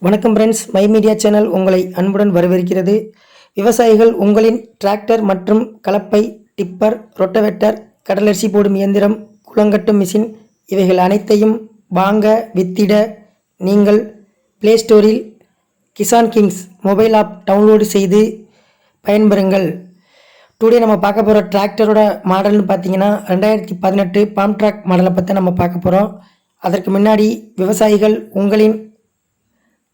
வணக்கம் friends, my media channel உங்களை அன்புடன் வரவேற்கிறது. விவசாயிகள் உங்களின் டிராக்டர் மற்றும் கலப்பை, டிப்பர், ரொட்டவேட்டர், கடலரிசி போடும் இயந்திரம், குளங்கட்டும் மிஷின் இவைகள் அனைத்தையும் வாங்க வித்திட நீங்கள் பிளே ஸ்டோரில் Kisan kings mobile app download செய்து பயன்பெறுங்கள். டுடே நம்ம பார்க்க போகிற டிராக்டரோட மாடல்னு பார்த்தீங்கன்னா 2018 ஃபார்ம்ட்ராக் மாடலை பற்றி நம்ம பார்க்க போகிறோம். அதற்கு முன்னாடி விவசாயிகள் உங்களின்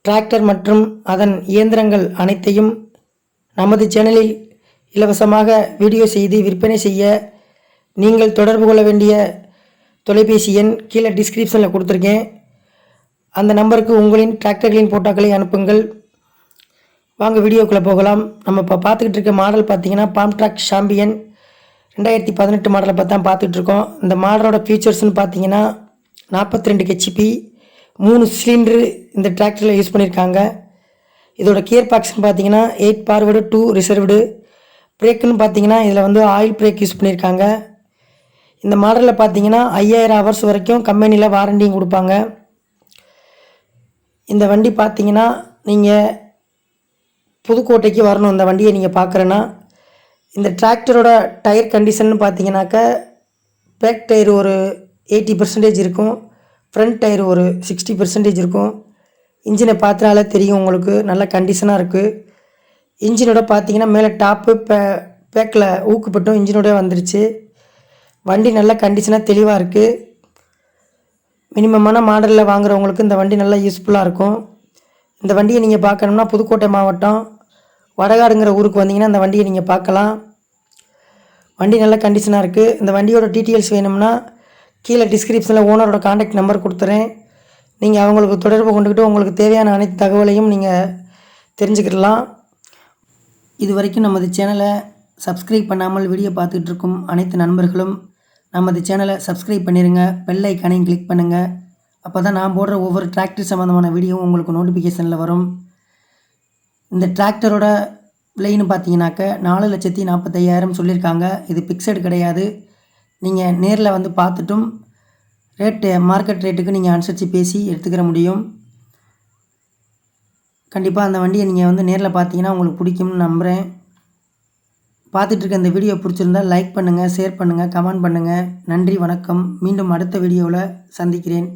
டிராக்டர் மற்றும் அதன் இயந்திரங்கள் அனைத்தையும் நமது சேனலில் இலவசமாக வீடியோ செய்து விற்பனை செய்ய நீங்கள் தொடர்பு கொள்ள வேண்டிய தொலைபேசி எண் கீழே டிஸ்கிரிப்ஷனில் கொடுத்துருக்கேன். அந்த நம்பருக்கு உங்களின் டிராக்டர்களின் போட்டோக்களை அனுப்புங்கள். வாங்க வீடியோக்குள்ளே போகலாம். நம்ம இப்போ பார்த்துக்கிட்டு இருக்க மாடல் பார்த்தீங்கன்னா ஃபார்ம்ட்ராக் சாம்பியன் 2018 மாடலை பற்றி தான் பார்த்துட்ருக்கோம். இந்த மாடலோட ஃபீச்சர்ஸ்னு பார்த்தீங்கன்னா 42 ஹெச்பி, 3 சிலிண்டரு இந்த டிராக்டரில் யூஸ் பண்ணியிருக்காங்க. இதோட கியர் பாக்ஸ்னு பார்த்தீங்கன்னா 8 ஃபார்வர்டு 2 ரிசர்வ்டு. பிரேக்குன்னு பார்த்தீங்கன்னா இதில் வந்து ஆயில் பிரேக் யூஸ் பண்ணியிருக்காங்க. இந்த மாடலில் பார்த்தீங்கன்னா 5000 ஹவர்ஸ் வரைக்கும் கம்பெனியில் வாரண்டியும் கொடுப்பாங்க. இந்த வண்டி பார்த்தீங்கன்னா நீங்கள் புதுக்கோட்டைக்கு வரணும். இந்த வண்டியை நீங்கள் பார்க்குறேன்னா இந்த டிராக்டரோட டயர் கண்டிஷன் பார்த்தீங்கன்னாக்க பேக் டயர் ஒரு 80% இருக்கும், ஃப்ரண்ட் டயர் ஒரு 60% இருக்கும். இன்ஜினை பார்த்தாலே தெரியும் உங்களுக்கு, நல்ல கண்டிஷனாக இருக்குது. இன்ஜினோட பார்த்தீங்கன்னா மேலே டாப்பு பேக்கில் ஊக்குப்பட்டும் இன்ஜினோட வந்துருச்சு. வண்டி நல்ல கண்டிஷனாக தெளிவாக இருக்குது. மினிமமான மாடலில் வாங்குறவங்களுக்கு இந்த வண்டி நல்லா யூஸ்ஃபுல்லாக இருக்கும். இந்த வண்டியை நீங்கள் பார்க்கணும்னா புதுக்கோட்டை மாவட்டம் வடகாடுங்கிற ஊருக்கு வந்தீங்கன்னா இந்த வண்டியை நீங்கள் பார்க்கலாம். வண்டி நல்ல கண்டிஷனாக இருக்குது. இந்த வண்டியோட டீட்டெயில்ஸ் வேணும்னா கீழே டிஸ்கிரிப்ஷனில் ஓனரோட கான்டாக்ட் நம்பர் கொடுத்துறேன். நீங்கள் அவங்களுக்கு தொடர்பு கொண்டுக்கிட்டு உங்களுக்கு தேவையான அனைத்து தகவலையும் நீங்கள் தெரிஞ்சுக்கிடலாம். இது வரைக்கும் நமது சேனலை சப்ஸ்கிரைப் பண்ணாமல் வீடியோ பார்த்துக்கிட்டு இருக்கும் அனைத்து நண்பர்களும் நமது சேனலை சப்ஸ்கிரைப் பண்ணிடுங்க. பெல் ஐக்கானையும் கிளிக் பண்ணுங்கள். அப்போ தான் நான் போடுற ஒவ்வொரு டிராக்டர் சம்மந்தமான வீடியோவும் உங்களுக்கு நோட்டிஃபிகேஷனில் வரும். இந்த டிராக்டரோட விலைன்னு பார்த்தீங்கன்னாக்க 4,45,000 சொல்லியிருக்காங்க. இது பிக்சடு கிடையாது. நீங்கள் நேரில் வந்து பார்த்துட்டும் ரேட்டு மார்க்கெட் ரேட்டுக்கு நீங்கள் அனுசரித்து பேசி எடுத்துக்கிற முடியும். கண்டிப்பாக அந்த வண்டியை நீங்கள் வந்து நேரில் பார்த்தீங்கன்னா உங்களுக்கு பிடிக்கும்னு நம்புகிறேன். பார்த்துட்ருக்க இந்த வீடியோ பிடிச்சிருந்தால் லைக் பண்ணுங்கள், ஷேர் பண்ணுங்கள், கமெண்ட் பண்ணுங்கள். நன்றி, வணக்கம். மீண்டும் அடுத்த வீடியோவில் சந்திக்கிறேன்.